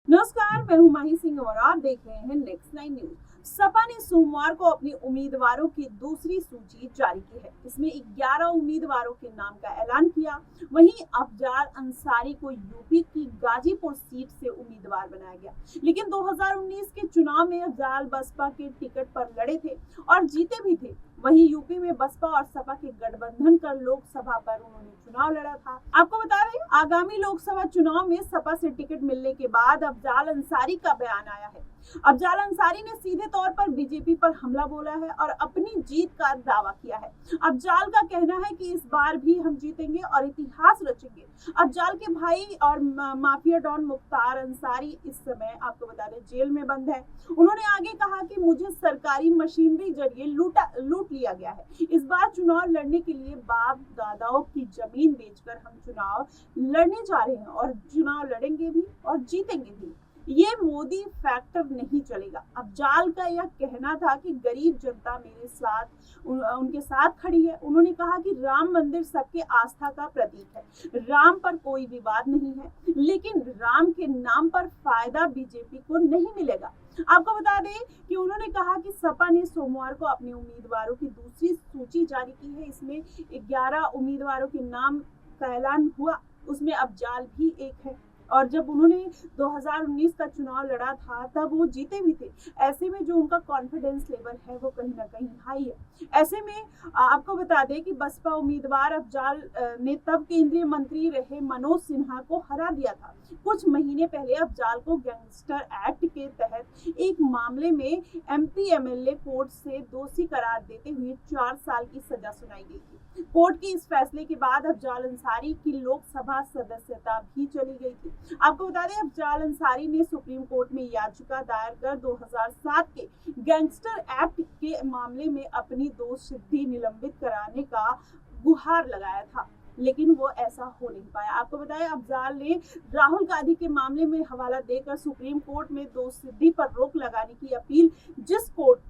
नमस्कार, मैं हूं माही सिंह और आप देख रहे हैं नेक्स्ट 9 न्यूज। सपा ने सोमवार को अपने उम्मीदवारों की दूसरी सूची जारी की है। इसमें 11 उम्मीदवारों के नाम का ऐलान किया। वहीं अफजाल अंसारी को यूपी की गाजीपुर सीट से उम्मीदवार बनाया गया, लेकिन 2019 के चुनाव में अफजाल बसपा के टिकट पर लड़े थे और जीते भी थे। वहीं यूपी में बसपा और सपा के गठबंधन कर लोकसभा पर उन्होंने चुनाव लड़ा था। आपको बता दें, आगामी लोकसभा चुनाव में सपा से टिकट मिलने के बाद अफजाल अंसारी का बयान आया है। अफजाल अंसारी ने सीधे तौर पर बीजेपी पर हमला बोला है और अपनी जीत का दावा किया है। अफजाल का कहना है कि इस बार भी हम जीतेंगे और इतिहास रचेंगे। अफजाल के भाई और माफिया डॉन मुख्तार अंसारी इस समय आपको बता दें जेल में बंद है। उन्होंने आगे कहा कि मुझे सरकारी मशीनरी जरिए लूट लिया गया है। इस बार चुनाव लड़ने के लिए बाप दादाओं की जमीन बेचकर हम चुनाव लड़ने जा रहे हैं और चुनाव लड़ेंगे भी और जीतेंगे भी। ये मोदी फैक्टर नहीं चलेगा। अफजाल का यह कहना था कि गरीब जनता मेरे साथ उनके साथ खड़ी है। उन्होंने कहा कि राम मंदिर सबके आस्था का प्रतीक है, राम पर कोई विवाद नहीं है, लेकिन राम के नाम पर फायदा बीजेपी को नहीं मिलेगा। आपको बता दें कि उन्होंने कहा कि सपा ने सोमवार को अपने उम्मीदवारों की दूसरी सूची जारी की है। इसमें 11 उम्मीदवारों के नाम का ऐलान हुआ, उसमें अफजाल भी एक है। और जब उन्होंने 2019 का चुनाव लड़ा था तब वो जीते भी थे। ऐसे में जो उनका कॉन्फिडेंस लेवल है वो कहीं ना कहीं हाई है। ऐसे में आपको बता दें कि बसपा उम्मीदवार अफजाल ने तब केंद्रीय मंत्री रहे मनोज सिन्हा को हरा दिया था। कुछ महीने पहले अफजाल को गैंगस्टर एक्ट के तहत एक मामले में एमपी एमएलए कोर्ट से दोषी करार देते हुए 4 साल की सजा सुनाई गई थी। कोर्ट के इस फैसले के बाद अफजाल अंसारी की लोकसभा सदस्यता भी चली गई थी। आपको बता दें, अफजाल अंसारी ने सुप्रीम कोर्ट में याचिका दायर कर 2007 के गैंगस्टर एक्ट के मामले में अपनी दोष सिद्धि निलंबित कराने का गुहार लगाया था, लेकिन वो ऐसा हो नहीं पाया। आपको बताया, अफजाल ने राहुल गांधी के मामले में हवाला देकर सुप्रीम कोर्ट में दोष सिद्धि पर रोक लगाने की अपील जिस कोर्ट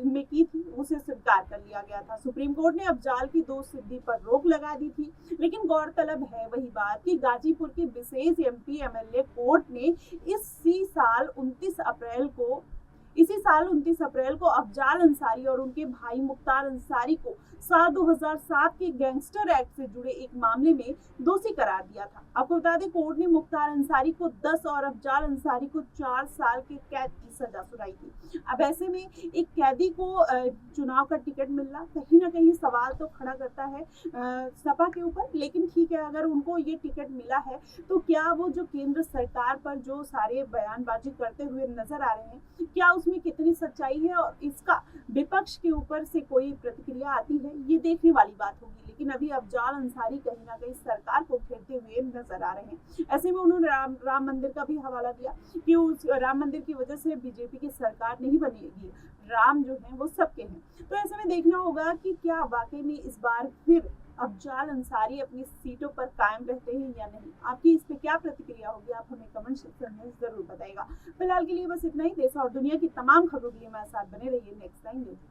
में की थी उसे स्वीकार कर लिया गया था। सुप्रीम कोर्ट ने अफजाल की दोष सिद्धि पर रोक लगा दी थी, लेकिन गौरतलब है वही बात कि गाजीपुर की विशेष एमपी एमएलए कोर्ट ने इसी साल 29 अप्रैल को अफजाल अंसारी और उनके भाई मुख्तार अंसारी को साल 2007 के गैंगस्टर एक्ट से जुड़े एक मामले में दोषी करार दिया था। आपको बता दें, कोर्ट ने मुख्तार अंसारी को 10 और अफजाल अंसारी को 4 साल के कैद की सजा सुनाई थी। अब ऐसे में एक कैदी को चुनाव का टिकट मिलना कहीं ना कहीं सवाल तो खड़ा करता है सपा के ऊपर। लेकिन ठीक है, अगर उनको ये टिकट मिला है तो क्या वो जो केंद्र सरकार पर जो सारे बयानबाजी करते हुए नजर आ रहे हैं, क्या उसमें कितनी सच्चाई है और इसका विपक्ष के ऊपर से कोई प्रतिक्रिया आती है, ये देखने वाली बात होगी। लेकिन अभी अफजाल अंसारी कहीं ना कहीं सरकार को घेरते हुए नजर आ रहे हैं। ऐसे में उन्होंने राम मंदिर का भी हवाला दिया कि उस राम मंदिर की वजह से बीजेपी की सरकार नहीं बनेगी, राम जो है वो सबके हैं। तो ऐसे में देखना होगा कि क्या वाकई में इस बार फिर अफजाल अंसारी अपनी सीटों पर कायम रहते हैं या नहीं। आपकी इस पे क्या प्रतिक्रिया होगी, आप हमें कमेंट सेक्शन में जरूर बताइएगा। फिलहाल के लिए बस इतना ही। देश और दुनिया की तमाम खबरों के लिए हमारे साथ बने रहिए नेक्स्ट टाइम न्यूज।